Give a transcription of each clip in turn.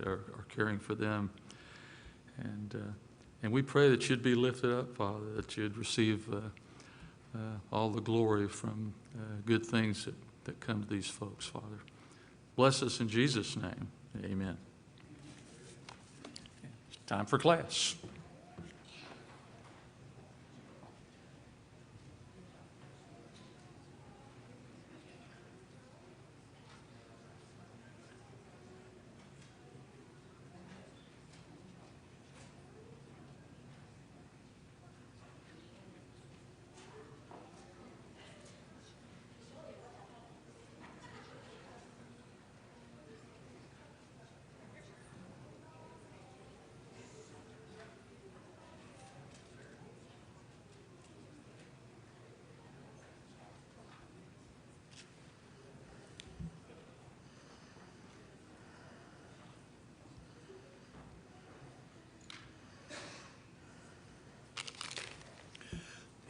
are caring for them. And we pray that you'd be lifted up, Father, that you'd receive all the glory from good things that come to these folks, Father. Bless us in Jesus' name. Amen. It's time for class.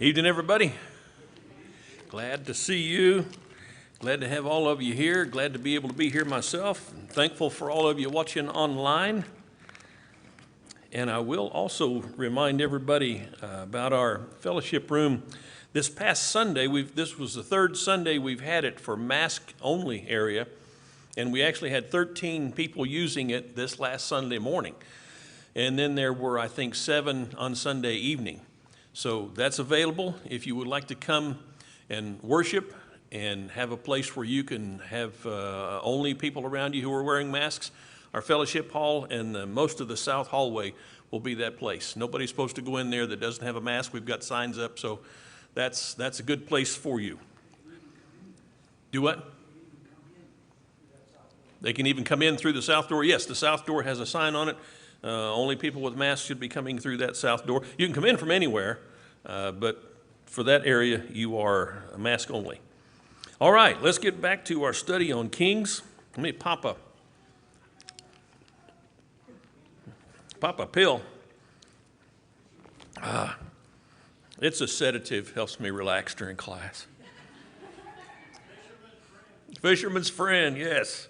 Evening, everybody. Glad to see you. Glad to have all of you here. Glad to be able to be here myself. I'm thankful for all of you watching online. And I will also remind everybody about our fellowship room. This past Sunday, this was the third Sunday we've had it for mask-only area. And we actually had 13 people using it this last Sunday morning. And then there were, I think, 7 on Sunday evening. So that's available if you would like to come and worship and have a place where you can have only people around you who are wearing masks. Our fellowship hall and most of the south hallway will be that place. Nobody's supposed to go in there that doesn't have a mask. We've got signs up, so that's a good place for you. Do what? They can even come in through the south door. Yes, the south door has a sign on it. Only people with masks should be coming through that south door. You can come in from anywhere, but for that area, you are mask only. All right, let's get back to our study on Kings. Let me pop a pill. It's a sedative, helps me relax during class. Fisherman's friend, yes.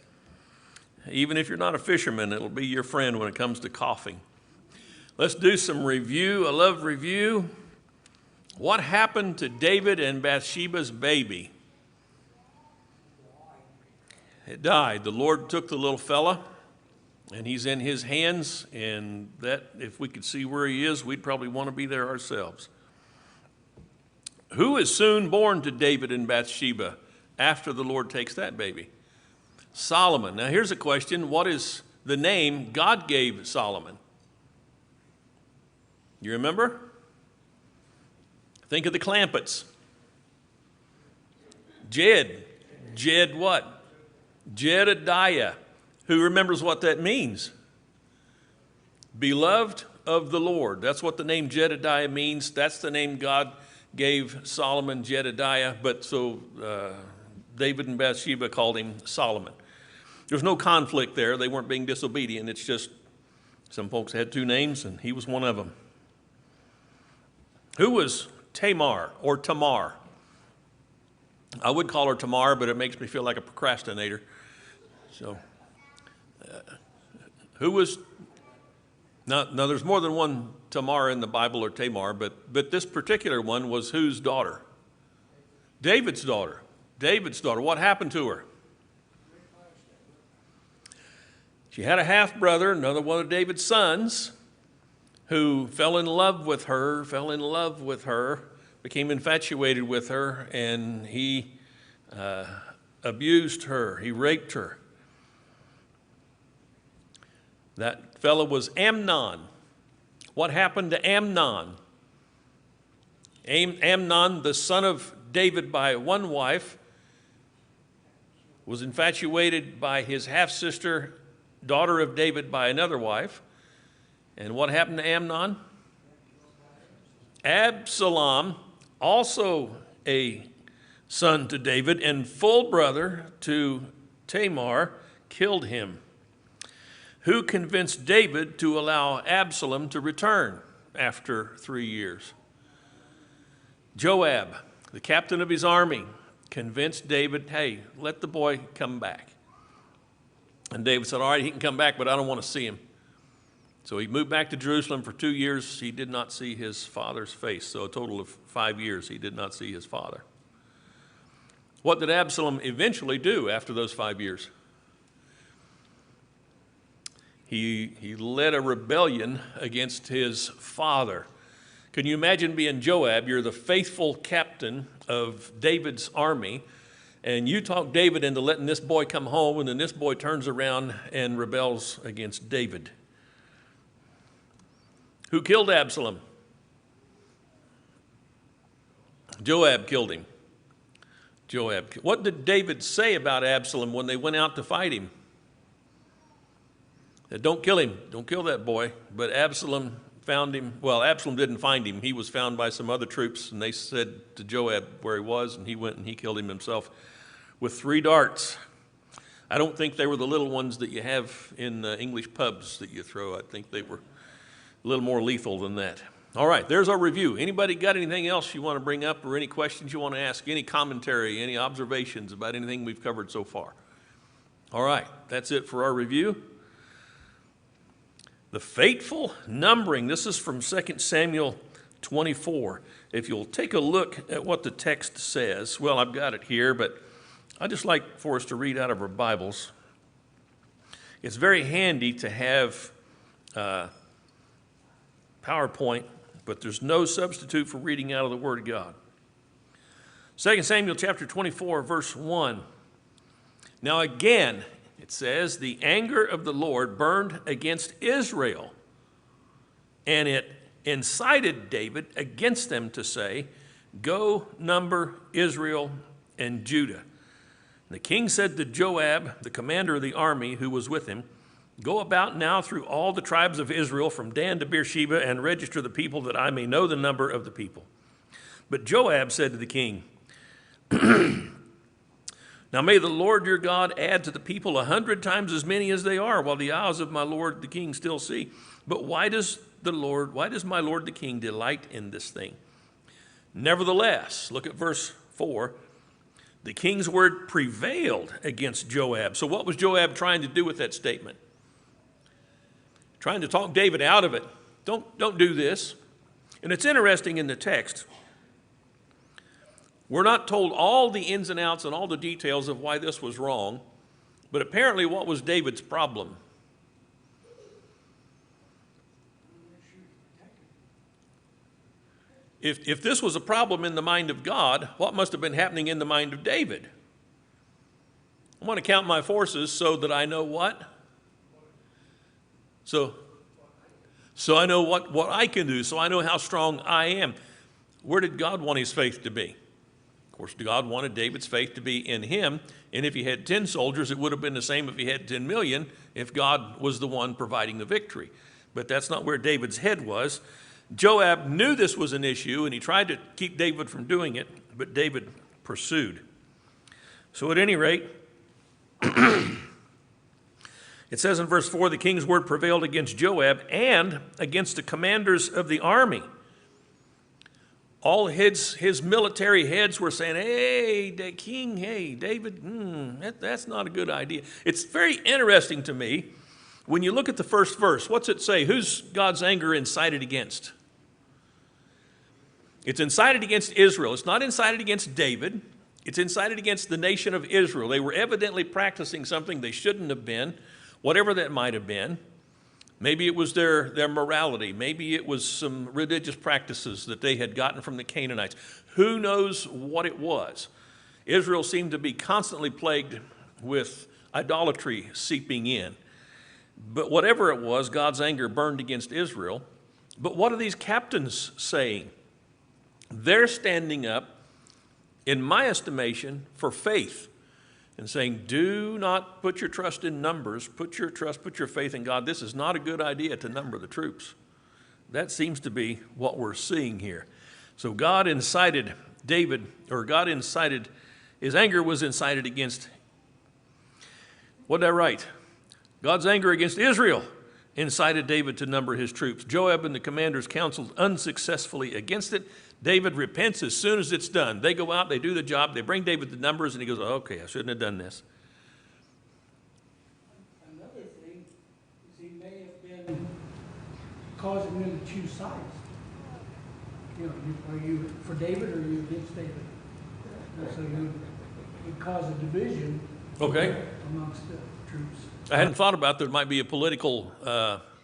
Even if you're not a fisherman, it'll be your friend when it comes to coughing. Let's do some review. I love review. What happened to David and Bathsheba's baby? It died. The Lord took the little fella, and he's in his hands, and that, if we could see where he is, we'd probably want to be there ourselves. Who is soon born to David and Bathsheba after the Lord takes that baby? Solomon. Now here's a question. What is the name God gave Solomon? You remember? Think of the Clampetts. Jed. Jed what? Jedediah. Who remembers what that means? Beloved of the Lord. That's what the name Jedediah means. That's the name God gave Solomon, Jedediah. But so David and Bathsheba called him Solomon. There's no conflict there. They weren't being disobedient. It's just some folks had 2 names, and he was one of them. Who was Tamar or Tamar? I would call her Tamar, but it makes me feel like a procrastinator. So, who was? Now, there's more than one Tamar in the Bible or Tamar, but this particular one was whose daughter? David's daughter. David's daughter. What happened to her? She had a half-brother, another one of David's sons, who fell in love with her, became infatuated with her, and he abused her. He raped her. That fellow was Amnon. What happened to Amnon? Amnon, the son of David by one wife, was infatuated by his half-sister, daughter of David by another wife. And what happened to Amnon? Absalom, also a son to David and full brother to Tamar, killed him. Who convinced David to allow Absalom to return after 3 years? Joab, the captain of his army, convinced David, hey, let the boy come back. And David said, all right, he can come back, but I don't want to see him. So he moved back to Jerusalem for 2 years. He did not see his father's face. So a total of 5 years he did not see his father. What did Absalom eventually do after those 5 years? He led a rebellion against his father. Can you imagine being Joab? You're the faithful captain of David's army, and you talk David into letting this boy come home, and then this boy turns around and rebels against David. Who killed Absalom? Joab killed him. Joab. What did David say about Absalom when they went out to fight him? Said, don't kill him. Don't kill that boy. But Absalom found him. Well, Absalom didn't find him. He was found by some other troops, and they said to Joab where he was, and he went and he killed him himself with 3 darts. I don't think they were the little ones that you have in English pubs that you throw. I think they were a little more lethal than that. All right, there's our review. Anybody got anything else you want to bring up or any questions you want to ask, any commentary, any observations about anything we've covered so far? All right, that's it for our review. The fateful numbering. This is from 2 Samuel 24. If you'll take a look at what the text says. Well, I've got it here, but I'd just like for us to read out of our Bibles. It's very handy to have PowerPoint, but there's no substitute for reading out of the Word of God. 2 Samuel chapter 24, verse 1. Now again, it says, the anger of the Lord burned against Israel, and it incited David against them to say, go number Israel and Judah. The king said to Joab, the commander of the army who was with him, go about now through all the tribes of Israel from Dan to Beersheba and register the people that I may know the number of the people. But Joab said to the king, now may the Lord your God add to the people 100 times as many as they are, while the eyes of my lord the king still see. But why does my lord the king delight in this thing? Nevertheless, look at verse 4. The king's word prevailed against Joab. So what was Joab trying to do with that statement? Trying to talk David out of it. Don't do this. And it's interesting in the text. We're not told all the ins and outs and all the details of why this was wrong, but apparently what was David's problem? If this was a problem in the mind of God, what must have been happening in the mind of David? I want to count my forces so that I know what? So I know what I can do, so I know how strong I am. Where did God want his faith to be? Of course, God wanted David's faith to be in him, and if he had 10 soldiers, it would have been the same if he had 10 million, if God was the one providing the victory. But that's not where David's head was. Joab knew this was an issue, and he tried to keep David from doing it, but David pursued. So at any rate, it says in verse 4, the king's word prevailed against Joab and against the commanders of the army. All his military heads were saying, hey, the king, hey, David, that's not a good idea. It's very interesting to me when you look at the first verse. What's it say? Who's God's anger incited against? It's incited against Israel. It's not incited against David. It's incited against the nation of Israel. They were evidently practicing something they shouldn't have been, whatever that might have been. Maybe it was their morality. Maybe it was some religious practices that they had gotten from the Canaanites. Who knows what it was? Israel seemed to be constantly plagued with idolatry seeping in. But whatever it was, God's anger burned against Israel. But what are these captains saying? They're standing up, in my estimation, for faith. And saying, do not put your trust in numbers. Put your faith in God. This is not a good idea to number the troops. That seems to be what we're seeing here. So God incited David, or his anger was incited against, what did I write? God's anger against Israel incited David to number his troops. Joab and the commanders counseled unsuccessfully against it. David repents as soon as it's done. They go out, they do the job, they bring David the numbers, and he goes, okay, I shouldn't have done this. causing them to choose sides? You know, are you for David or are you against David? And so you cause a division amongst the troops. I hadn't thought about there might be a political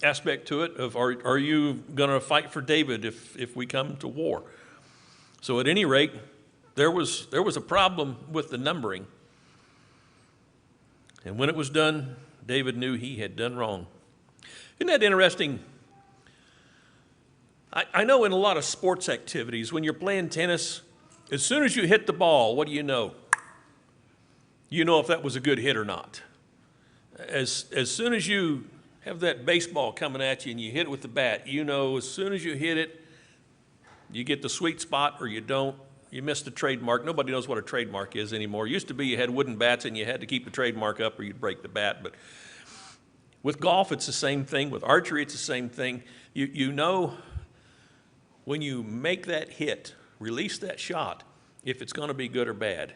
aspect to it of are you going to fight for David if we come to war? So at any rate, there was a problem with the numbering. And when it was done, David knew he had done wrong. Isn't that interesting? I know in a lot of sports activities, when you're playing tennis, as soon as you hit the ball, what do you know? You know if that was a good hit or not. As soon as you have that baseball coming at you and you hit it with the bat, you know as soon as you hit it, you get the sweet spot or you don't. You missed the trademark. Nobody knows what a trademark is anymore. It used to be you had wooden bats and you had to keep the trademark up or you'd break the bat. But with golf, it's the same thing. With archery, it's the same thing. You know when you make that hit, release that shot, if it's going to be good or bad.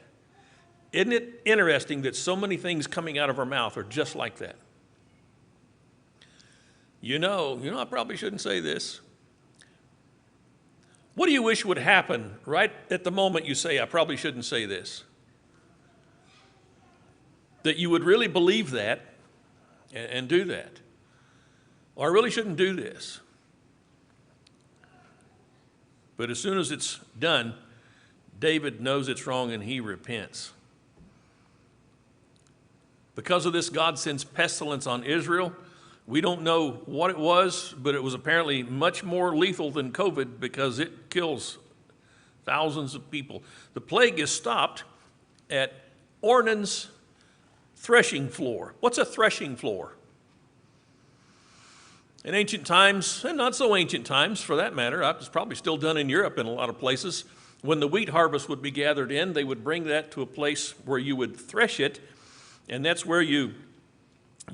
Isn't it interesting that so many things coming out of our mouth are just like that? You know, I probably shouldn't say this. What do you wish would happen right at the moment you say, I probably shouldn't say this? That you would really believe that and do that. Or I really shouldn't do this. But as soon as it's done, David knows it's wrong and he repents. Because of this, God sends pestilence on Israel. We don't know what it was, but it was apparently much more lethal than COVID because it kills thousands of people. The plague is stopped at Ornan's threshing floor. What's a threshing floor? In ancient times, and not so ancient times for that matter, it was probably still done in Europe in a lot of places, when the wheat harvest would be gathered in, they would bring that to a place where you would thresh it, and that's where you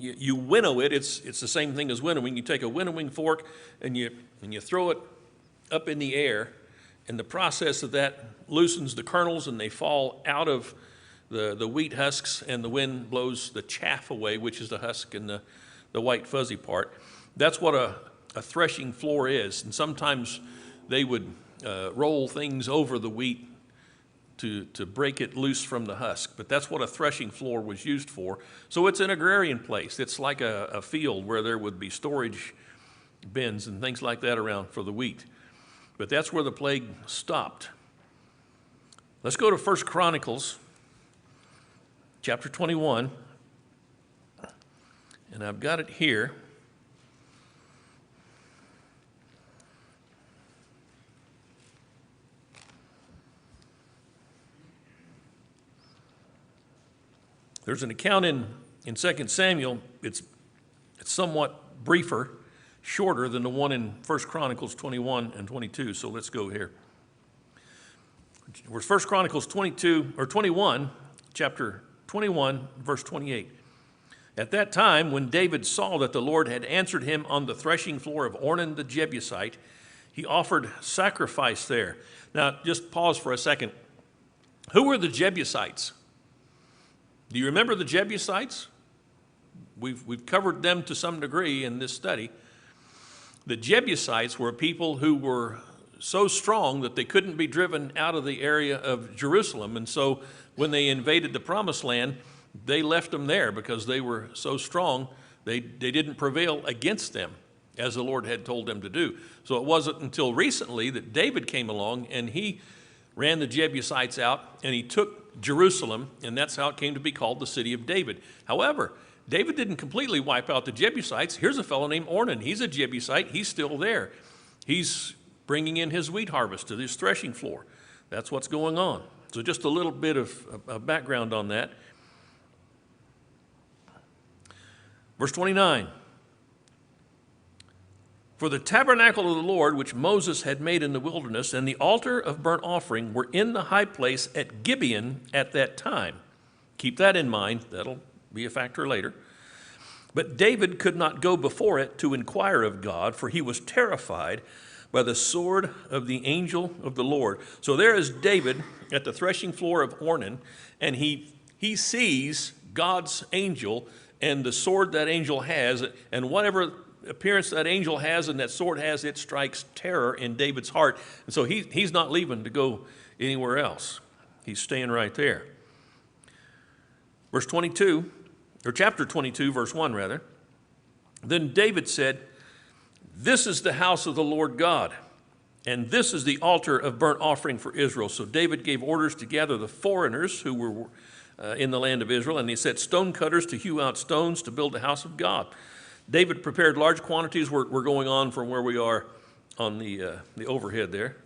winnow it. It's the same thing as winnowing. You take a winnowing fork and you throw it up in the air, and the process of that loosens the kernels and they fall out of the wheat husks, and the wind blows the chaff away, which is the husk and the white fuzzy part. That's what a threshing floor is, and sometimes they would roll things over the wheat to break it loose from the husk. But that's what a threshing floor was used for. So it's an agrarian place. It's like a field where there would be storage bins and things like that around for the wheat. But that's where the plague stopped. Let's go to 1 Chronicles chapter 21. And I've got it here. There's an account in 2 Samuel. It's somewhat briefer, shorter than the one in 1 Chronicles 21 and 22. So let's go here. We're 1 Chronicles 21, chapter 21, verse 28. At that time, when David saw that the Lord had answered him on the threshing floor of Ornan the Jebusite, he offered sacrifice there. Now, just pause for a second. Who were the Jebusites? Do you remember the Jebusites? We've covered them to some degree in this study. The Jebusites were people who were so strong that they couldn't be driven out of the area of Jerusalem. And so when they invaded the Promised Land, they left them there because they were so strong, they didn't prevail against them as the Lord had told them to do. So it wasn't until recently that David came along and he ran the Jebusites out and he took Jerusalem, and that's how it came to be called the city of David. However, David didn't completely wipe out the Jebusites. Here's a fellow named Ornan. He's a Jebusite. He's still there. He's bringing in his wheat harvest to this threshing floor. That's what's going on. So just a little bit of background on that. Verse 29. For the tabernacle of the Lord, which Moses had made in the wilderness, and the altar of burnt offering were in the high place at Gibeon at that time. Keep that in mind. That'll be a factor later. But David could not go before it to inquire of God, for he was terrified by the sword of the angel of the Lord. So there is David at the threshing floor of Ornan, and he sees God's angel and the sword that angel has, and whatever appearance that angel has and that sword has, it strikes terror in David's heart. And so he's not leaving to go anywhere else. He's staying right there. Verse 22, or chapter 22, verse 1 rather. Then David said, "This is the house of the Lord God, and this is the altar of burnt offering for Israel." So David gave orders to gather the foreigners who were in the land of Israel, and he set stone cutters to hew out stones to build the house of God. David prepared large quantities. We're going on from where we are on the overhead there.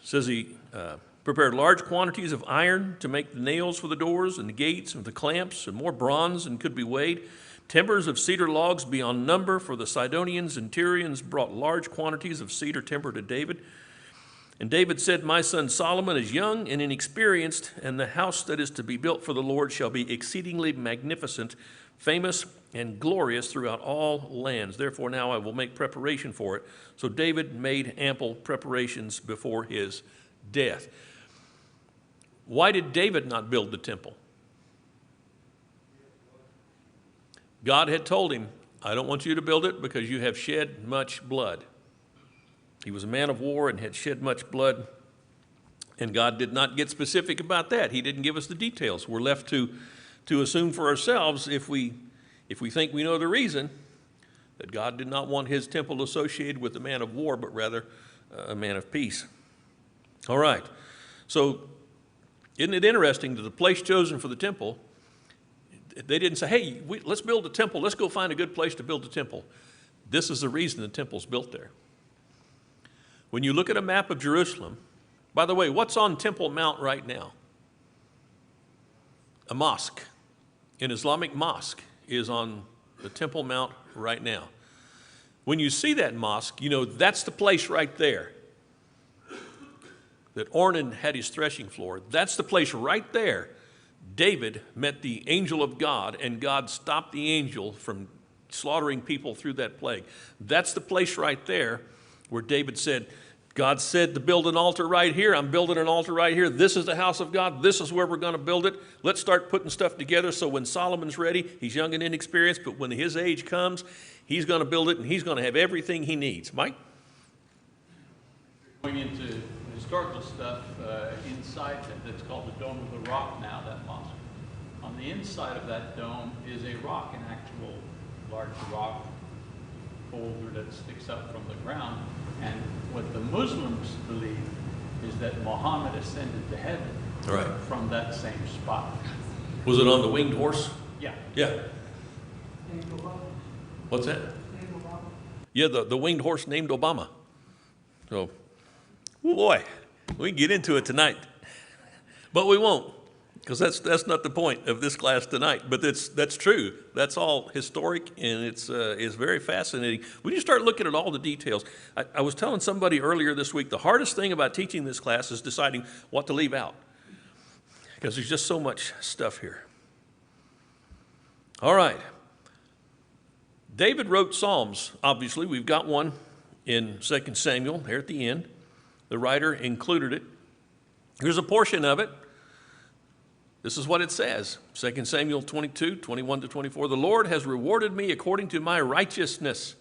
It says he prepared large quantities of iron to make the nails for the doors and the gates and the clamps, and more bronze than could be weighed. Timbers of cedar logs beyond number, for the Sidonians and Tyrians brought large quantities of cedar timber to David. And David said, "My son Solomon is young and inexperienced, and the house that is to be built for the Lord shall be exceedingly magnificent, famous and glorious throughout all lands. Therefore now I will make preparation for it." So David made ample preparations before his death. Why did David not build the temple? God had told him, "I don't want you to build it because you have shed much blood." He was a man of war and had shed much blood, and God did not get specific about that. He didn't give us the details. We're left to assume for ourselves, if we think we know the reason, that God did not want his temple associated with a man of war, but rather a man of peace. All right, so isn't it interesting that the place chosen for the temple, they didn't say, "Hey, let's build a temple. Let's go find a good place to build a temple." This is the reason the temple's built there. When you look at a map of Jerusalem, by the way, what's on Temple Mount right now? A mosque. An Islamic mosque is on the Temple Mount right now. When you see that mosque, you know that's the place right there that Ornan had his threshing floor. That's the place right there. David met the angel of God, and God stopped the angel from slaughtering people through that plague. That's the place right there where David said, "God said to build an altar right here. I'm building an altar right here. This is the house of God. This is where we're going to build it. Let's start putting stuff together so when Solomon's ready, he's young and inexperienced, but when his age comes, he's going to build it and he's going to have everything he needs." Mike? Going into historical stuff, inside that's called the Dome of the Rock now, that mosque. On the inside of that dome is a rock, an actual large rock boulder that sticks up from the ground. And what the Muslims believe is that Muhammad ascended to heaven from that same spot. Was it on the winged horse? Yeah. Yeah. What's that? Yeah, the winged horse named Obama. So, boy, we can get into it tonight. But we won't, because that's not the point of this class tonight. But that's true. That's all historic, and it's very fascinating. When you start looking at all the details, I was telling somebody earlier this week, the hardest thing about teaching this class is deciding what to leave out, because there's just so much stuff here. All right. David wrote Psalms. Obviously, we've got one in 2 Samuel there at the end. The writer included it. Here's a portion of it. This is what it says, 2 Samuel 22, 21 to 24. "The Lord has rewarded me according to my righteousness.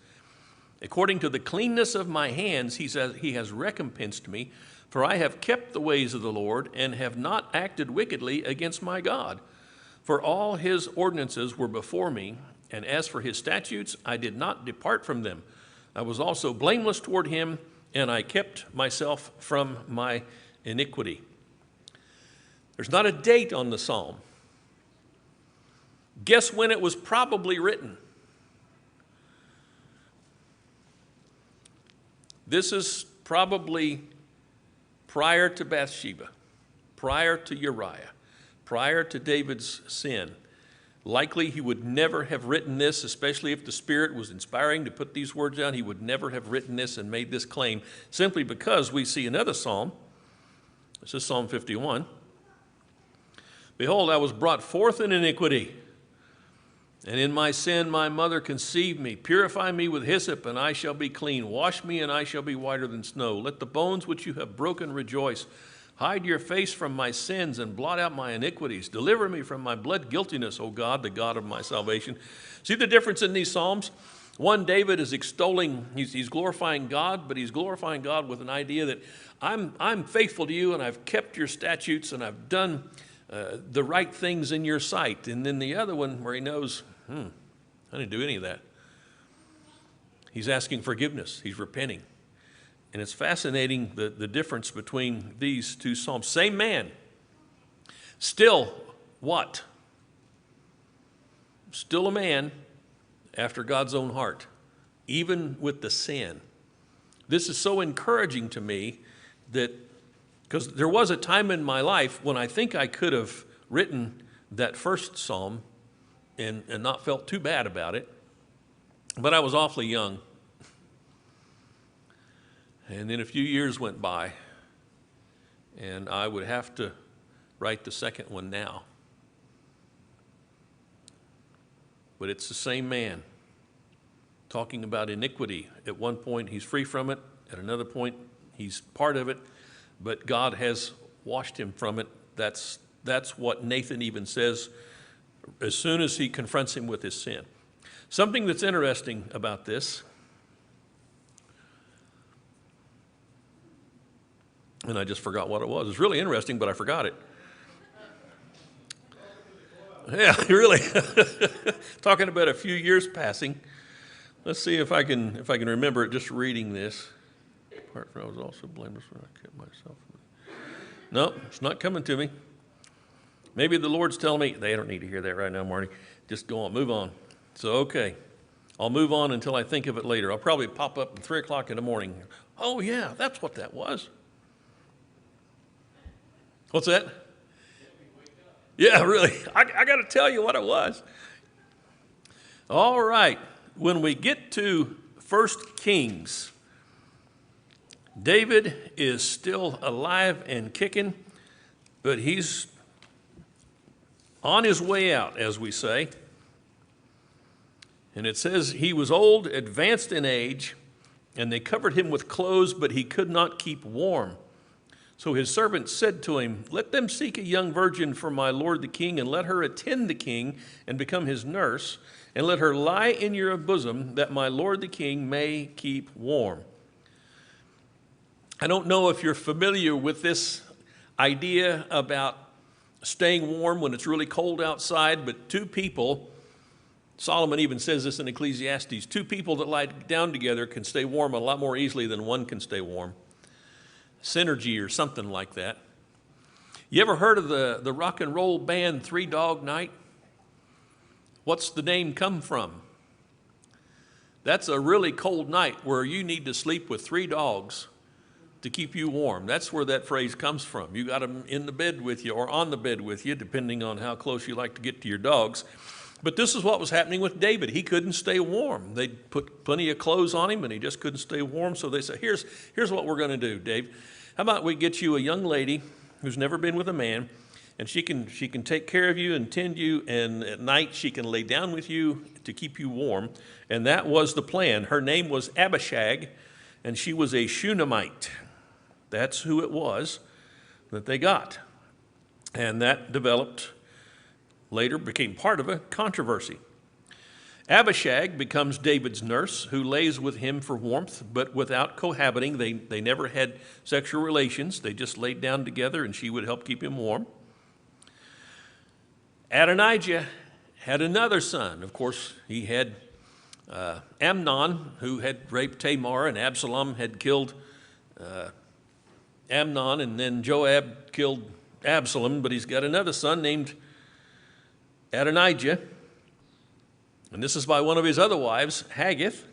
According to the cleanness of my hands, he has recompensed me. For I have kept the ways of the Lord and have not acted wickedly against my God. For all his ordinances were before me, and as for his statutes, I did not depart from them. I was also blameless toward him, and I kept myself from my iniquity." There's not a date on the psalm. Guess when it was probably written? This is probably prior to Bathsheba, prior to Uriah, prior to David's sin. Likely he would never have written this, especially if the Spirit was inspiring to put these words down. He would never have written this and made this claim, simply because we see another psalm. This is Psalm 51. "Behold, I was brought forth in iniquity, and in my sin my mother conceived me. Purify me with hyssop, and I shall be clean. Wash me, and I shall be whiter than snow. Let the bones which you have broken rejoice. Hide your face from my sins and blot out my iniquities. Deliver me from my blood guiltiness, O God, the God of my salvation." See the difference in these psalms? One, David is extolling, he's glorifying God, but he's glorifying God with an idea that I'm faithful to you, and I've kept your statutes, and I've done the right things in your sight. And then the other one where he knows, I didn't do any of that. He's asking forgiveness. He's repenting. And it's fascinating the difference between these two psalms. Same man. Still what? Still a man after God's own heart, even with the sin. This is so encouraging to me that, because there was a time in my life when I think I could have written that first psalm and not felt too bad about it, but I was awfully young. And then a few years went by, and I would have to write the second one now. But it's the same man talking about iniquity. At one point, he's free from it. At another point, he's part of it. But God has washed him from it. That's what Nathan even says as soon as he confronts him with his sin. Something that's interesting about this, and I just forgot what it was. It's really interesting, but I forgot it. Yeah, really. Talking about a few years passing. Let's see if I can remember it just reading this. Apart from I was also blameless when I kept myself. No, it's not coming to me. Maybe the Lord's telling me, they don't need to hear that right now, Marty. Just go on, move on. So, okay. I'll move on until I think of it later. I'll probably pop up at 3 o'clock in the morning. Oh, yeah, that's what that was. What's that? Yeah, really. I got to tell you what it was. All right. When we get to 1 Kings, David is still alive and kicking, but he's on his way out, as we say. And it says he was old, advanced in age, and they covered him with clothes, but he could not keep warm. So his servants said to him, "Let them seek a young virgin for my lord the king, and let her attend the king and become his nurse, and let her lie in your bosom, that my lord the king may keep warm." I don't know if you're familiar with this idea about staying warm when it's really cold outside, but two people, Solomon even says this in Ecclesiastes, two people that lie down together can stay warm a lot more easily than one can stay warm. Synergy or something like that. You ever heard of the rock and roll band 3 Dog Night? What's the name come from? That's a really cold night where you need to sleep with 3 dogs to keep you warm. That's where that phrase comes from. You got them in the bed with you or on the bed with you, depending on how close you like to get to your dogs. But this is what was happening with David. He couldn't stay warm. They put plenty of clothes on him, and he just couldn't stay warm. So they said, here's what we're going to do, Dave. How about we get you a young lady who's never been with a man, and she can take care of you and tend you, and at night she can lay down with you to keep you warm. And that was the plan. Her name was Abishag, and she was a Shunammite. That's who it was that they got. And that developed, later became part of a controversy. Abishag becomes David's nurse, who lays with him for warmth, but without cohabiting. They never had sexual relations. They just laid down together, and she would help keep him warm. Adonijah had another son. Of course, he had Amnon, who had raped Tamar, and Absalom had killed Amnon, and then Joab killed Absalom, but he's got another son named Adonijah. And this is by one of his other wives, Haggith.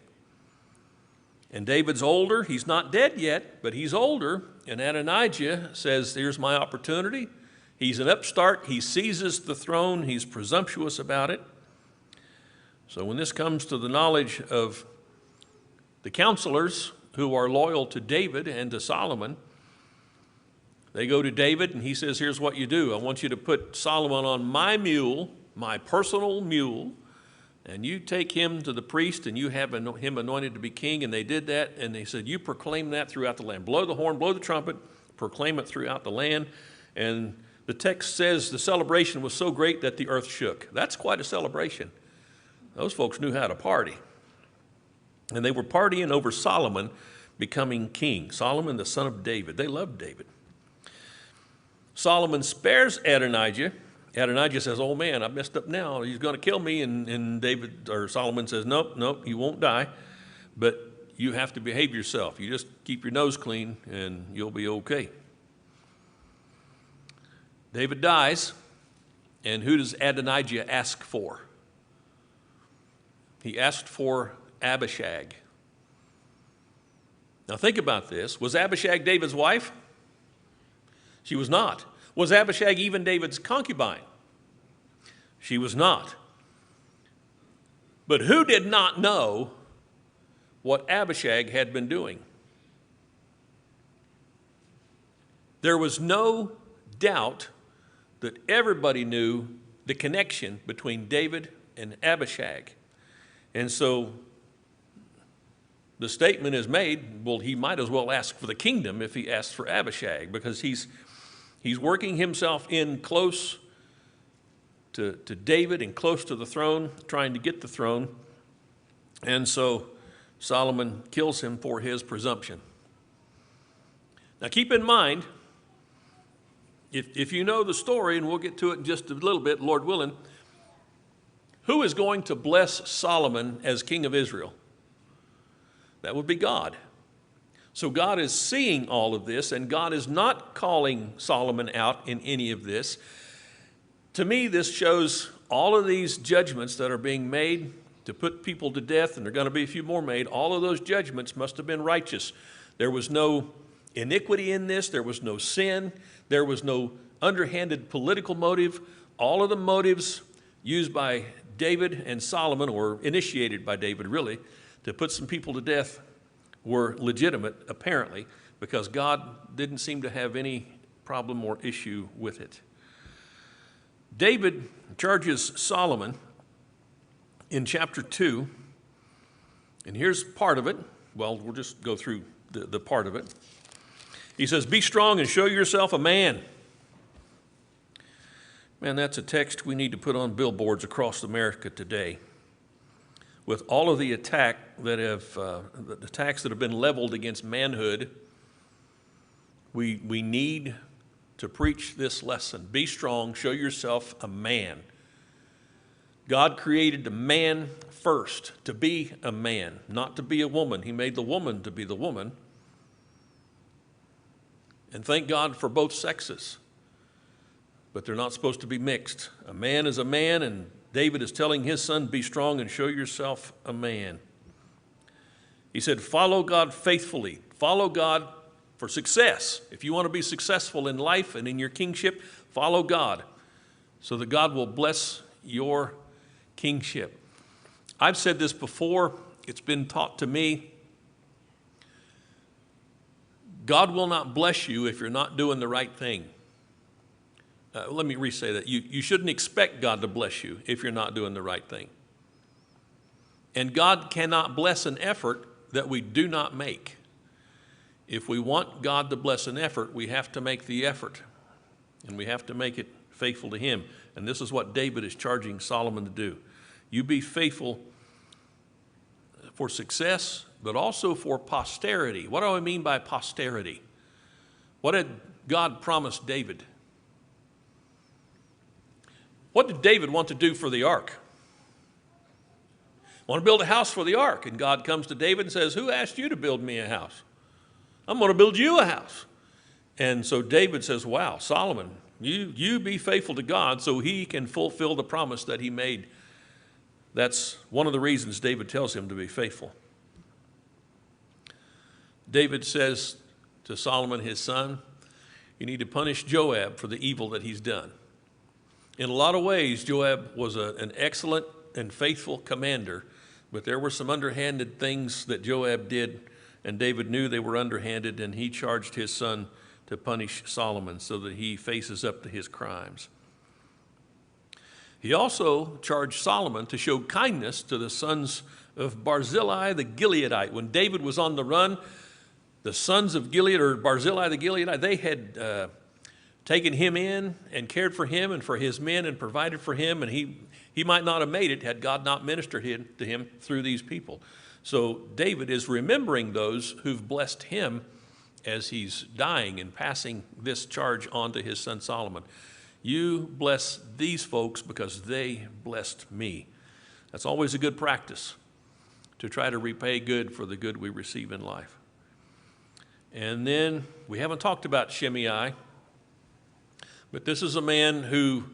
And David's older. He's not dead yet, but he's older. And Adonijah says, here's my opportunity. He's an upstart. He seizes the throne. He's presumptuous about it. So when this comes to the knowledge of the counselors who are loyal to David and to Solomon, they go to David, and he says, here's what you do. I want you to put Solomon on my mule, my personal mule, and you take him to the priest, and you have him anointed to be king. And they did that, and they said, you proclaim that throughout the land. Blow the horn, blow the trumpet, proclaim it throughout the land. And the text says the celebration was so great that the earth shook. That's quite a celebration. Those folks knew how to party. And they were partying over Solomon becoming king. Solomon, the son of David. They loved David. Solomon spares Adonijah. Adonijah says, oh man, I messed up now. He's going to kill me. And David, or Solomon says, nope, you won't die. But you have to behave yourself. You just keep your nose clean and you'll be okay. David dies. And who does Adonijah ask for? He asked for Abishag. Now think about this. Was Abishag David's wife? She was not. Was Abishag even David's concubine? She was not. But who did not know what Abishag had been doing? There was no doubt that everybody knew the connection between David and Abishag. And so the statement is made, well, he might as well ask for the kingdom if he asks for Abishag, because he's working himself in close to David and close to the throne, trying to get the throne. And so Solomon kills him for his presumption. Now keep in mind, if you know the story, and we'll get to it in just a little bit, Lord willing, who is going to bless Solomon as king of Israel? That would be God. So God is seeing all of this, and God is not calling Solomon out in any of this. To me, this shows all of these judgments that are being made to put people to death, and there are going to be a few more made. All of those judgments must have been righteous. There was no iniquity in this. There was no sin. There was no underhanded political motive. All of the motives used by David and Solomon, or initiated by David really, to put some people to death were legitimate, apparently, because God didn't seem to have any problem or issue with it. David charges Solomon in chapter 2, and here's part of it. Well, we'll just go through the part of it. He says, be strong and show yourself a man. Man, that's a text we need to put on billboards across America today. With all of the attacks that have been leveled against manhood, we need to preach this lesson. Be strong, show yourself a man. God created a man first to be a man, not to be a woman. He made the woman to be the woman. And thank God for both sexes. But they're not supposed to be mixed. A man is a man, and David is telling his son, be strong and show yourself a man. He said, follow God faithfully. Follow God for success. If you want to be successful in life and in your kingship, follow God so that God will bless your kingship. I've said this before. It's been taught to me. God will not bless you if you're not doing the right thing. Let me re-say that. You shouldn't expect God to bless you if you're not doing the right thing. And God cannot bless an effort that we do not make. If we want God to bless an effort, we have to make the effort. And we have to make it faithful to Him. And this is what David is charging Solomon to do. You be faithful for success, but also for posterity. What do I mean by posterity? What did God promise David? What did David want to do for the ark? I want to build a house for the ark. And God comes to David and says, who asked you to build me a house? I'm going to build you a house. And so David says, wow, Solomon, you be faithful to God so he can fulfill the promise that he made. That's one of the reasons David tells him to be faithful. David says to Solomon, his son, you need to punish Joab for the evil that he's done. In a lot of ways, Joab was an excellent and faithful commander, but there were some underhanded things that Joab did, and David knew they were underhanded, and he charged his son to punish Solomon so that he faces up to his crimes. He also charged Solomon to show kindness to the sons of Barzillai the Gileadite. When David was on the run, the sons of Gilead, or Barzillai the Gileadite, they had taken him in and cared for him and for his men and provided for him, and he might not have made it had God not ministered to him through these people. So David is remembering those who've blessed him as he's dying and passing this charge on to his son Solomon. You bless these folks because they blessed me. That's always a good practice, to try to repay good for the good we receive in life. And then we haven't talked about Shimei, but this is a man who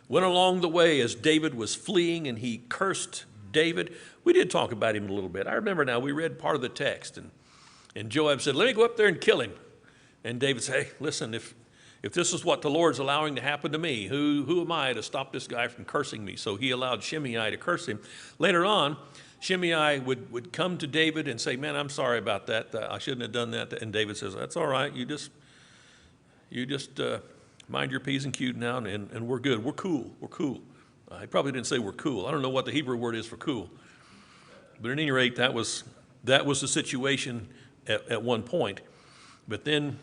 went along the way as David was fleeing, and he cursed David. We did talk about him a little bit. I remember now, we read part of the text, and Joab said, let me go up there and kill him. And David said, hey, listen, if this is what the Lord's allowing to happen to me, who am I to stop this guy from cursing me? So he allowed Shimei to curse him. Later on, Shimei would come to David and say, man, I'm sorry about that. I shouldn't have done that. And David says, that's all right. You just mind your P's and Q's now, and we're good. We're cool. We're cool. He probably didn't say we're cool. I don't know what the Hebrew word is for cool. But at any rate, that was the situation at one point. But then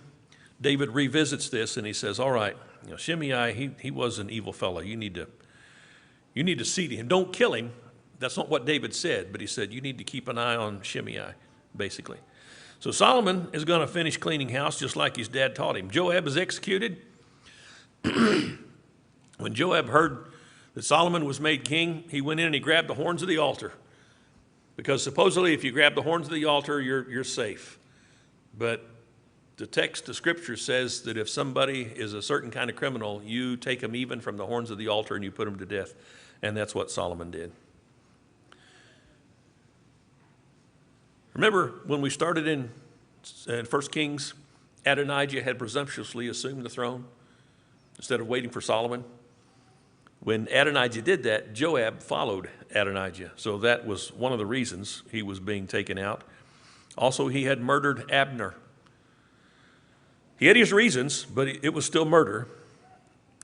David revisits this, and he says, all right, Shimei, he was an evil fellow. You need to see to him. Don't kill him. That's not what David said, but he said, you need to keep an eye on Shimei, basically. So Solomon is going to finish cleaning house just like his dad taught him. Joab is executed. When Joab heard that Solomon was made king, he went in and he grabbed the horns of the altar. Because supposedly if you grab the horns of the altar, you're safe. But the text of Scripture says that if somebody is a certain kind of criminal, you take them even from the horns of the altar and you put them to death. And that's what Solomon did. Remember when we started in 1 Kings, Adonijah had presumptuously assumed the throne instead of waiting for Solomon. When Adonijah did that, Joab followed Adonijah. So that was one of the reasons he was being taken out. Also, he had murdered Abner. He had his reasons, but it was still murder.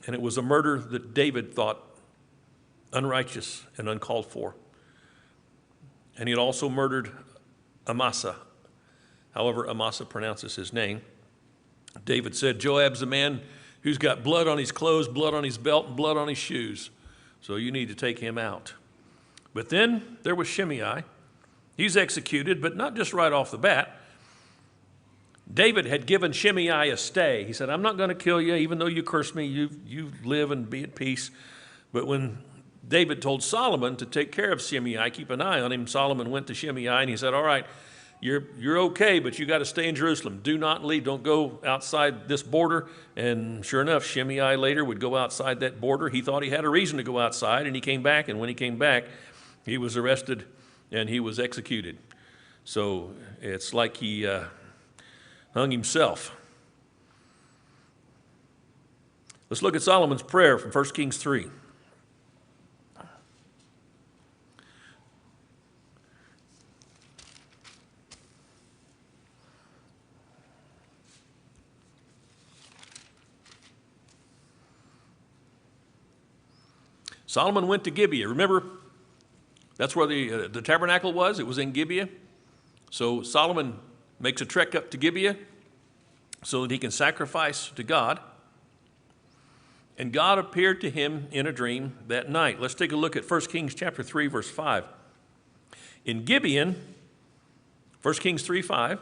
And it was a murder that David thought unrighteous and uncalled for. And he had also murdered Amasa. However, Amasa pronounces his name. David said, Joab's a man who's got blood on his clothes, blood on his belt, and blood on his shoes. So you need to take him out. But then there was Shimei. He's executed, but not just right off the bat. David had given Shimei a stay. He said, I'm not going to kill you, even though you curse me, you live and be at peace. But when David told Solomon to take care of Shimei, keep an eye on him, Solomon went to Shimei and he said, all right, you're okay, but you got to stay in Jerusalem. Do not leave. Don't go outside this border. And sure enough, Shimei later would go outside that border. He thought he had a reason to go outside, and he came back. And when he came back, he was arrested and he was executed. So it's like he hung himself. Let's look at Solomon's prayer from 1 Kings 3. Solomon went to Gibeah. Remember, that's where the tabernacle was. It was in Gibeah. So Solomon makes a trek up to Gibeah so that he can sacrifice to God. And God appeared to him in a dream that night. Let's take a look at 1 Kings chapter 3, verse 5. In Gibeon, 1 Kings 3:5,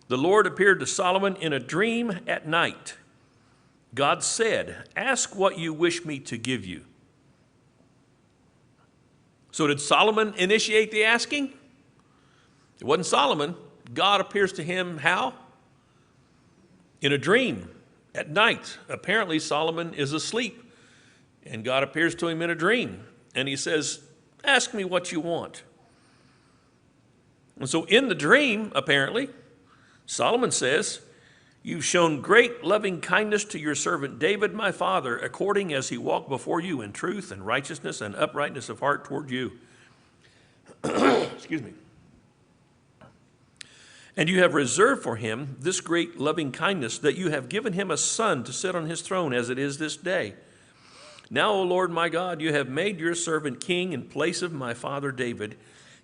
the Lord appeared to Solomon in a dream at night. God said, ask what you wish me to give you. So did Solomon initiate the asking? It wasn't Solomon. God appears to him how? In a dream at night. Apparently Solomon is asleep, and God appears to him in a dream. And he says, ask me what you want. And so in the dream, apparently, Solomon says, you've shown great loving kindness to your servant David, my father, according as he walked before you in truth and righteousness and uprightness of heart toward you. Excuse me. And you have reserved for him this great loving kindness, that you have given him a son to sit on his throne as it is this day. Now, O Lord my God, you have made your servant king in place of my father David,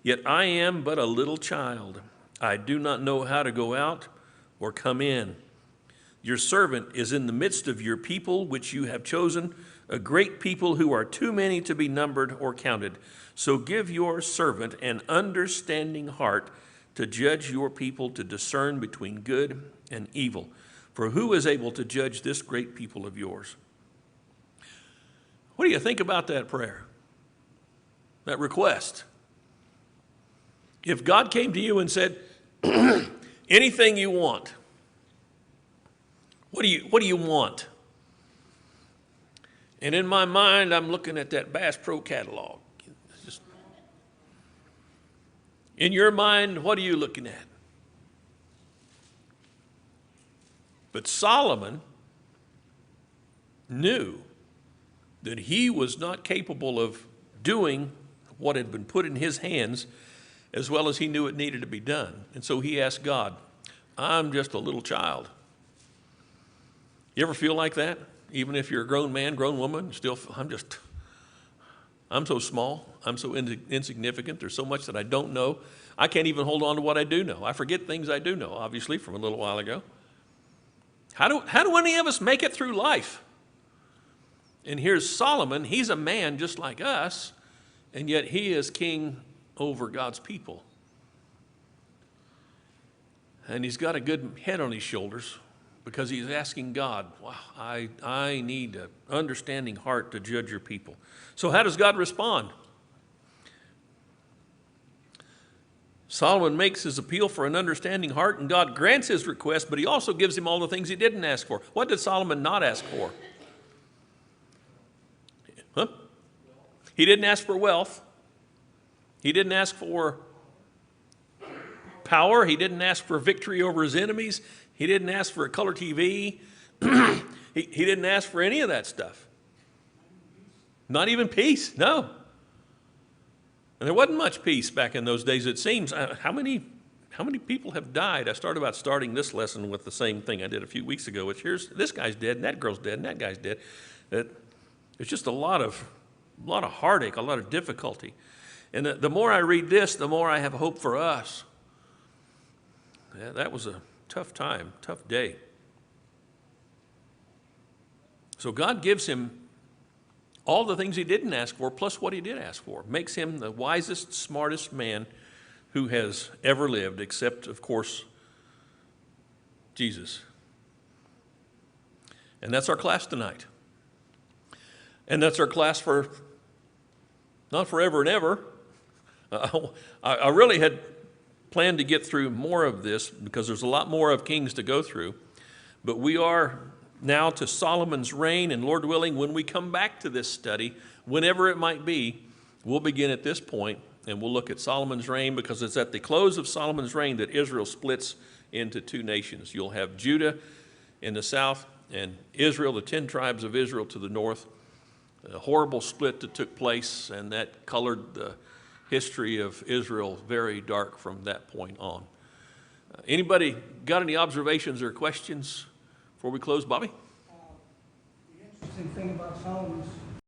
yet I am but a little child. I do not know how to go out or come in. Your servant is in the midst of your people, which you have chosen, a great people who are too many to be numbered or counted. So give your servant an understanding heart to judge your people, to discern between good and evil. For who is able to judge this great people of yours? What do you think about that prayer? That request? If God came to you and said, anything you want, what do you want? And in my mind, I'm looking at that Bass Pro catalog. In your mind, what are you looking at? But Solomon knew that he was not capable of doing what had been put in his hands as well as he knew it needed to be done. And so he asked God, I'm just a little child. You ever feel like that? Even if you're a grown man, grown woman, still, I'm so small, I'm so insignificant, there's so much that I don't know. I can't even hold on to what I do know. I forget things I do know, obviously, from a little while ago. How do any of us make it through life? And here's Solomon, he's a man just like us, and yet he is king over God's people. And he's got a good head on his shoulders, because he's asking God, wow, I need an understanding heart to judge your people. So how does God respond? Solomon makes his appeal for an understanding heart, and God grants his request, but he also gives him all the things he didn't ask for. What did Solomon not ask for? Huh? He didn't ask for wealth. He didn't ask for power. He didn't ask for victory over his enemies. He didn't ask for a color TV. he didn't ask for any of that stuff. Not even peace, no. And there wasn't much peace back in those days, it seems. How many people have died? I started about starting this lesson with the same thing I did a few weeks ago, which here's this guy's dead, and that girl's dead, and that guy's dead. It's just a lot of heartache, a lot of difficulty. And the more I read this, the more I have hope for us. Yeah, that was a tough time, tough day. So God gives him all the things he didn't ask for, plus what he did ask for. Makes him the wisest, smartest man who has ever lived, except, of course, Jesus. And that's our class tonight. And that's our class for not forever and ever. I really had planned to get through more of this because there's a lot more of Kings to go through. But we are now to Solomon's reign, and Lord willing, when we come back to this study, whenever it might be, we'll begin at this point and we'll look at Solomon's reign, because it's at the close of Solomon's reign that Israel splits into two nations. You'll have Judah in the south and Israel, the 10 tribes of Israel to the north. A horrible split that took place, and that colored the history of Israel very dark from that point on. Anybody got any observations or questions before we close? Bobby? The interesting thing about Solomon's